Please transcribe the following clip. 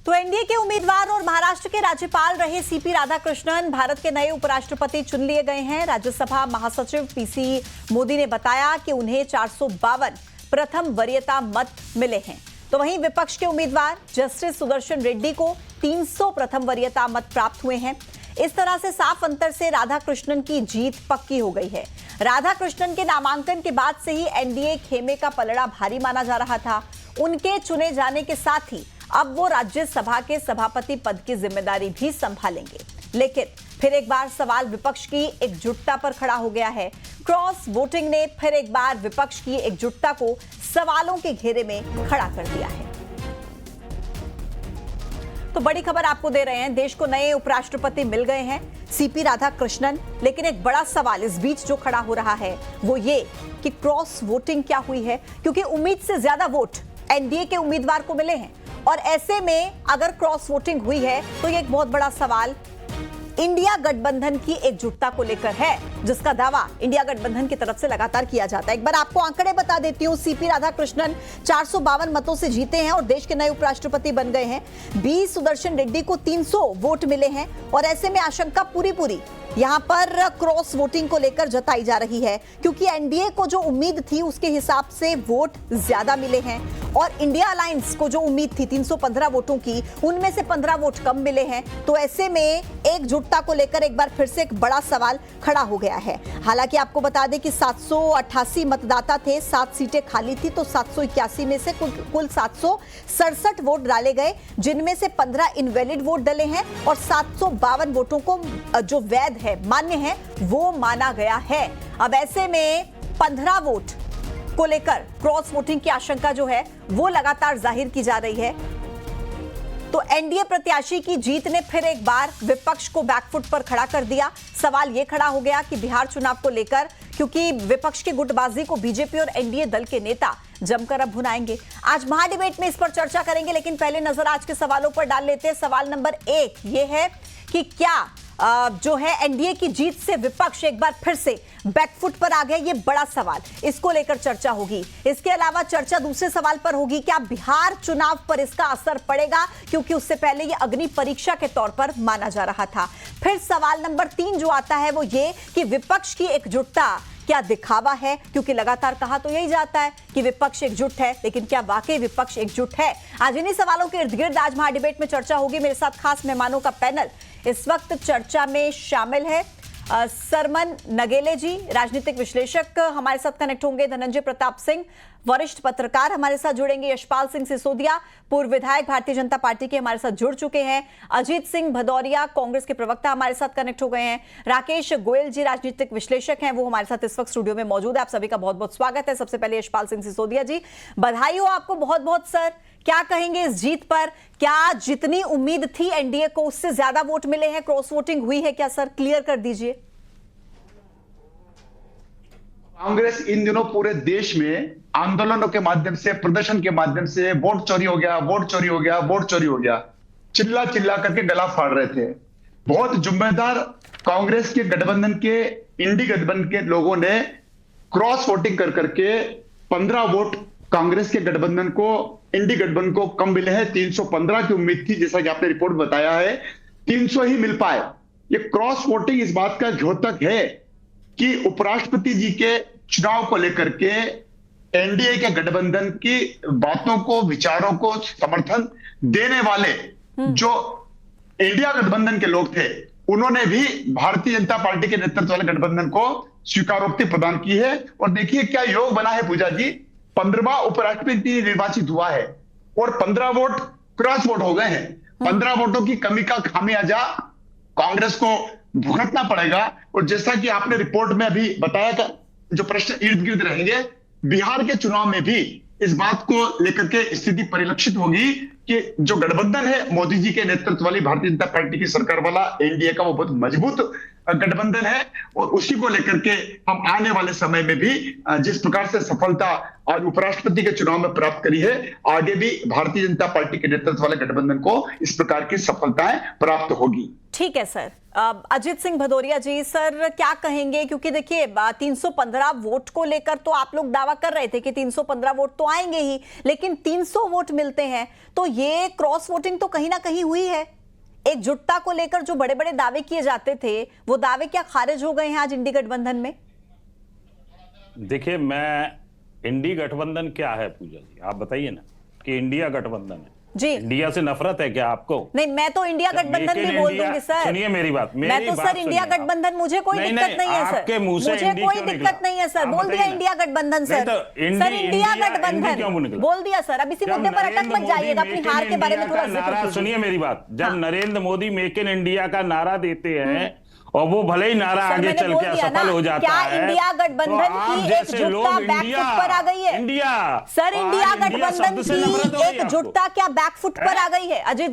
तो एनडीए के उम्मीदवार और महाराष्ट्र के राज्यपाल रहे सीपी राधाकृष्णन भारत के नए उपराष्ट्रपति चुन लिए गए हैं। राज्यसभा महासचिव पीसी मोदी ने बताया कि उन्हें 452 प्रथम वरीयता मत मिले हैं। तो वहीं विपक्ष के उम्मीदवार जस्टिस सुदर्शन रेड्डी को 300 प्रथम वरीयता मत प्राप्त हुए हैं। इस तरह से साफ अंतर से राधाकृष्णन की जीत पक्की हो गई है। राधाकृष्णन के नामांकन के बाद से ही एनडीए खेमे का पलड़ा भारी माना जा रहा था। उनके चुने जाने के साथ ही अब वो राज्यसभा के सभापति पद की जिम्मेदारी भी संभालेंगे। लेकिन फिर एक बार सवाल विपक्ष की एकजुटता पर खड़ा हो गया है। क्रॉस वोटिंग ने फिर एक बार विपक्ष की एकजुटता को सवालों के घेरे में खड़ा कर दिया है। तो बड़ी खबर आपको दे रहे हैं, देश को नए उपराष्ट्रपति मिल गए हैं सीपी राधाकृष्णन। लेकिन एक बड़ा सवाल इस बीच जो खड़ा हो रहा है वो ये कि क्रॉस वोटिंग क्या हुई है, क्योंकि उम्मीद से ज्यादा वोट एनडीए के उम्मीदवार को मिले हैं। और ऐसे में अगर क्रॉस वोटिंग हुई है तो ये एक बहुत बड़ा सवाल इंडिया गठबंधन की एकजुटता को लेकर है, जिसका दावा इंडिया गठबंधन की तरफ से लगातार किया जाता है। एक बार आपको आंकड़े बता देती हूं। सीपी राधाकृष्णन 452 मतों से जीते हैं और देश के नए उपराष्ट्रपति बन गए हैं। बी सुदर्शन रेड्डी को 300 वोट मिले हैं और ऐसे में आशंका पूरी यहां पर क्रॉस वोटिंग को लेकर जताई जा रही है, क्योंकि एनडीए को जो उम्मीद थी उसके हिसाब से वोट ज्यादा मिले हैं और इंडिया अलायंस को जो उम्मीद थी 315 वोटों की, उनमें से 15 वोट कम मिले हैं। तो ऐसे में एकजुटता को लेकर एक बार फिर से एक बड़ा सवाल खड़ा हो गया है। हालांकि आपको बता दें कि 788 मतदाता थे, 7 सीटें खाली थी, तो 781 में से कुल 767 वोट डाले गए, जिनमें से 15 इनवैलिड वोट डले हैं और 752 वोटों को जो वैध है, मान्य है, वो माना गया है। अब ऐसे में 15 वोट को लेकर क्रॉस वोटिंग की आशंका जो है वो लगातार जाहिर की जा रही है। तो एनडीए प्रत्याशी की जीत ने फिर एक बार विपक्ष को बैकफुट पर खड़ा कर दिया। सवाल यह खड़ा हो गया कि बिहार चुनाव को लेकर, क्योंकि विपक्ष की गुटबाजी को बीजेपी और एनडीए दल के नेता जमकर अब भुनाएंगे। आज महाडिबेट में इस पर चर्चा करेंगे, लेकिन पहले नजर आज के सवालों पर डाल लेते हैं। सवाल नंबर 1 यह है कि क्या जो है एनडीए की जीत से विपक्ष एक बार फिर से बैकफुट पर आ गया, ये बड़ा सवाल, इसको लेकर चर्चा होगी। इसके अलावा चर्चा दूसरे सवाल पर होगी, क्या बिहार चुनाव पर इसका असर पड़ेगा, क्योंकि उससे पहले ये अग्नि परीक्षा के तौर पर माना जा रहा था। फिर सवाल नंबर 3 जो आता है वो ये कि विपक्ष की एकजुटता क्या दिखावा है, क्योंकि लगातार कहा तो यही जाता है कि विपक्ष एकजुट है, लेकिन क्या वाकई विपक्ष एकजुट है? आज इन्हीं सवालों के इर्द गिर्द आज महाडिबेट में चर्चा होगी। मेरे साथ खास मेहमानों का पैनल इस वक्त चर्चा में शामिल है। सरमन नगेले जी, राजनीतिक विश्लेषक हमारे साथ कनेक्ट होंगे। धनंजय प्रताप सिंह, वरिष्ठ पत्रकार हमारे साथ जुड़ेंगे। यशपाल सिंह सिसोदिया, पूर्व विधायक भारतीय जनता पार्टी के, हमारे साथ जुड़ चुके हैं। अजीत सिंह भदौरिया, कांग्रेस के प्रवक्ता, हमारे साथ कनेक्ट हो गए हैं। राकेश गोयल जी, राजनीतिक विश्लेषक हैं, वो हमारे साथ इस वक्त स्टूडियो में मौजूद है। आप सभी का बहुत बहुत स्वागत है। सबसे पहले यशपाल सिंह सिसोदिया जी, बधाई हो आपको बहुत बहुत। सर, क्या कहेंगे इस जीत पर? क्या जितनी उम्मीद थी एनडीए को उससे ज्यादा वोट मिले हैं? क्रॉस वोटिंग हुई है क्या? सर, क्लियर कर दीजिए। कांग्रेस इन दिनों पूरे देश में आंदोलनों के माध्यम से, प्रदर्शन के माध्यम से वोट चोरी हो गया, वोट चोरी हो गया, वोट चोरी हो गया, चिल्ला चिल्ला करके गला फाड़ रहे थे। बहुत जिम्मेदार कांग्रेस के गठबंधन के, इंडी गठबंधन के लोगों ने क्रॉस वोटिंग कर करके 15 वोट कांग्रेस के गठबंधन को, इंडी गठबंधन को कम मिले हैं। 315 की उम्मीद थी, जैसा कि आपने रिपोर्ट बताया है, 300 ही मिल पाए। ये क्रॉस वोटिंग इस बात का द्योतक है कि उपराष्ट्रपति जी के चुनाव को लेकर के एनडीए के गठबंधन की बातों को, विचारों को समर्थन देने वाले जो इंडिया गठबंधन के लोग थे, उन्होंने भी भारतीय जनता पार्टी के नेतृत्व वाले गठबंधन को स्वीकारोक्ति प्रदान की है। और देखिए क्या योग बना है पूजा जी, 15वां उपराष्ट्रपति निर्वाचित हुआ है और 15 वोट क्रॉस वोट हो गए हैं। 15 वोटों की कमी का खामियाजा कांग्रेस को भुगतना पड़ेगा। और जैसा कि आपने रिपोर्ट में अभी बताया था, जो प्रश्न इर्द गिर्द रहेंगे, बिहार के चुनाव में भी इस बात को लेकर के स्थिति परिलक्षित होगी कि जो गठबंधन है मोदी जी के नेतृत्व वाली भारतीय जनता पार्टी की सरकार वाला एनडीए का, वो बहुत मजबूत गठबंधन है और उसी को लेकर के हम आने वाले समय में भी जिस प्रकार से सफलता और उपराष्ट्रपति के चुनाव में प्राप्त करी है, आगे भी भारतीय जनता पार्टी के नेतृत्व वाले गठबंधन को इस प्रकार की सफलताएं प्राप्त होगी। ठीक है सर। अजित सिंह भदौरिया जी, सर क्या कहेंगे, क्योंकि देखिए 315 वोट को लेकर तो आप लोग दावा कर रहे थे कि 315 वोट तो आएंगे ही, लेकिन 300 वोट मिलते हैं तो ये क्रॉस वोटिंग तो कहीं ना कहीं हुई है। एकजुटता को लेकर जो बड़े बड़े दावे किए जाते थे, वो दावे क्या खारिज हो गए हैं आज इंडी गठबंधन में? देखिए, मैं इंडी गठबंधन क्या है पूजा जी, आप बताइए ना कि इंडिया गठबंधन है जी। इंडिया से नफरत है क्या आपको? नहीं, मैं तो इंडिया गठबंधन भी बोल दूंगी सर। सुनिए मेरी बात, मैं तो सर इंडिया गठबंधन, मुझे कोई दिक्कत नहीं है सर, मुझे कोई दिक्कत नहीं है सर। बोल दिया इंडिया गठबंधन सर, सर इंडिया गठबंधन बोल दिया सर। अब इसी मुद्दे पर अटक मत जाइएगा, अपनी हार के बारे में थोड़ा जिक्र कीजिए। सुनिए मेरी बात, जब Narendra Modi make in India का नारा देते हैं और वो भले ही नारा आगे चल के असफल हो जाता है, क्या इंडिया गठबंधन की एकजुटता बैकफुट पर आ गई है? इंडिया सर इंडिया गठबंधन की एकजुटता क्या बैकफुट पर आ गई है? अजित